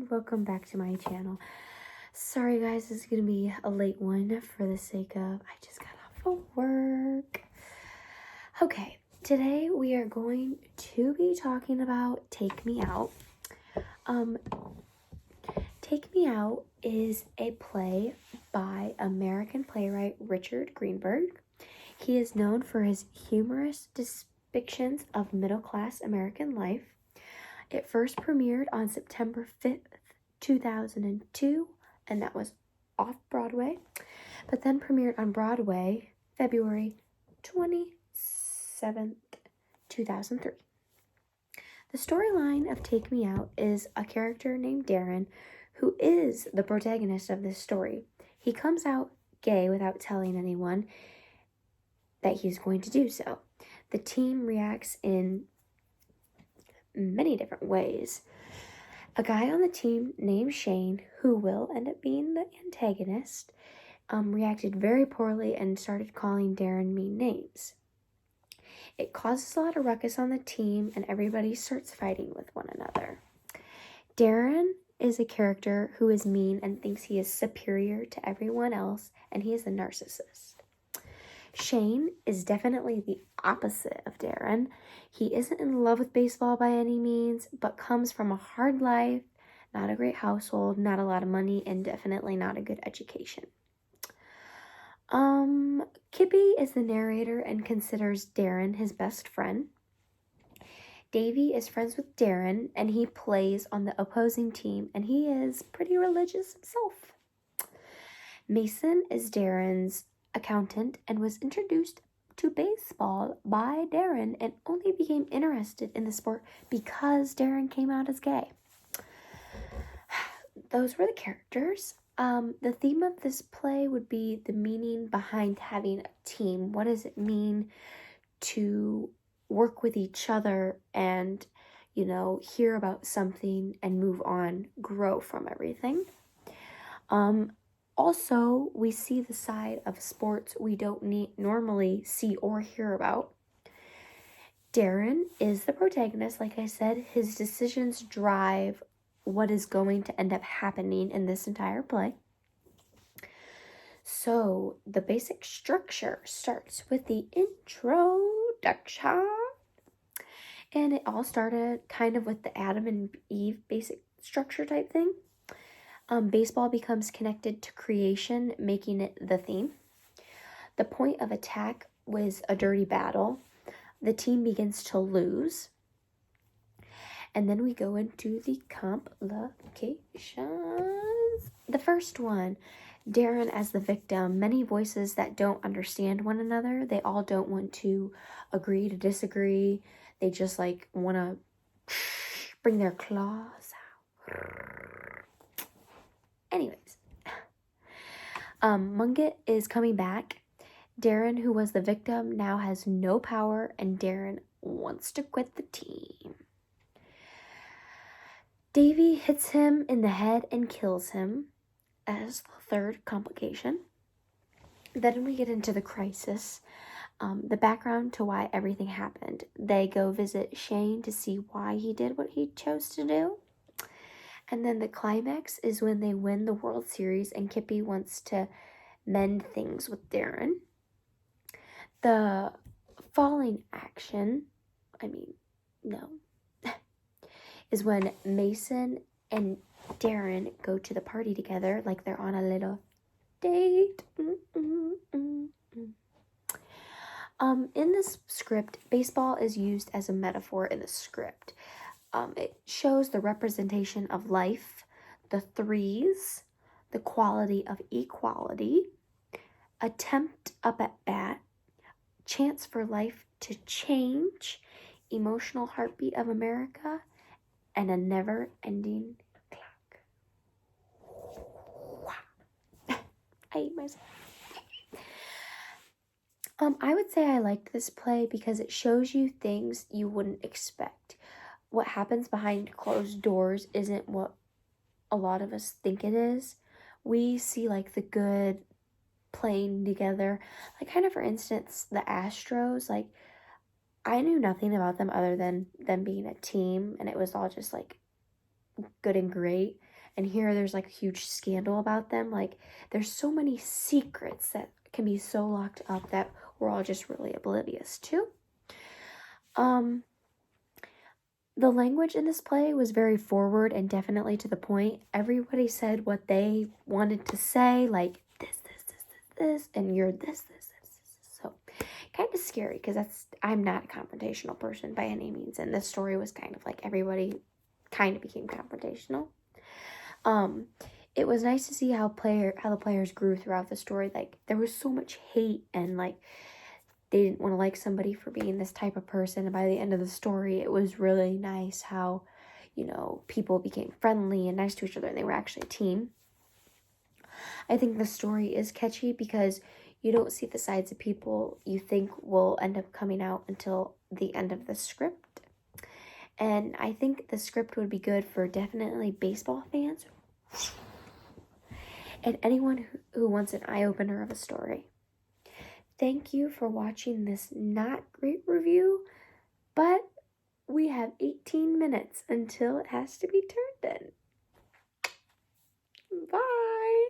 welcome back to my channel. Sorry guys, this is gonna be a late one for the sake of I just got off of work. Okay, today we are going to be talking about Take Me Out. Take Me Out is a play by American playwright Richard Greenberg. He is known for his humorous depictions of middle-class American life. It first premiered on September 5th, 2002, and that was off-Broadway, but then premiered on Broadway February 27th, 2003. The storyline of Take Me Out is a character named Darren, who is the protagonist of this story. He comes out gay without telling anyone that he's going to do so. The team reacts in many different ways. A guy on the team named Shane, who will end up being the antagonist, reacted very poorly and started calling Darren mean names. It causes a lot of ruckus on the team and everybody starts fighting with one another. Darren is a character who is mean and thinks he is superior to everyone else, and he is a narcissist. Shane is definitely the opposite of Darren. He isn't in love with baseball by any means, but comes from a hard life, not a great household, not a lot of money, and definitely not a good education. Kippy is the narrator and considers Darren his best friend. Davey is friends with Darren, and he plays on the opposing team, and he is pretty religious himself. Mason is Darren's accountant and was introduced to baseball by Darren and only became interested in the sport because Darren came out as gay. Those were the characters. The theme of this play would be the meaning behind having a team. What does it mean to work with each other and, hear about something and move on, grow from everything? Also, we see the side of sports we don't normally see or hear about. Darren is the protagonist, like I said. His decisions drive what is going to end up happening in this entire play. So, the basic structure starts with the introduction. And it all started kind of with the Adam and Eve basic structure type thing. Baseball becomes connected to creation, making it the theme. The point of attack was a dirty battle. The team begins to lose. And then we go into the complications. The first one, Darren as the victim. Many voices that don't understand one another. They all don't want to agree to disagree. They just want to bring their claws out. Anyways, Mungit is coming back. Darren, who was the victim, now has no power, and Darren wants to quit the team. Davey hits him in the head and kills him as the third complication. Then we get into the crisis, the background to why everything happened. They go visit Shane to see why he did what he chose to do. And then the climax is when they win the World Series and Kippy wants to mend things with Darren. The falling action, is when Mason and Darren go to the party together, like they're on a little date. In this script, baseball is used as a metaphor in the script. It shows the representation of life, the threes, the quality of equality, attempt up at bat, chance for life to change, emotional heartbeat of America, and a never-ending clock. I ate myself. I would say I liked this play because it shows you things you wouldn't expect. What happens behind closed doors isn't what a lot of us think it is. We see the good playing together. For instance, the Astros, I knew nothing about them other than them being a team, and it was all just good and great. and here there's like a huge scandal about them. Like, there's so many secrets that can be so locked up that we're all just really oblivious to. The language in this play was very forward and definitely to the point. Everybody said what they wanted to say, like this, and you're this. So kind of scary because I'm not a confrontational person by any means, and this story was kind of like everybody kind of became confrontational. It was nice to see how the players grew throughout the story. Like, there was so much hate, and like they didn't want to like somebody for being this type of person. And by the end of the story, it was really nice how, people became friendly and nice to each other, and they were actually a team. I think the story is catchy because you don't see the sides of people you think will end up coming out until the end of the script. And I think the script would be good for definitely baseball fans and anyone who wants an eye-opener of a story. Thank you for watching this not great review, but we have 18 minutes until it has to be turned in. Bye!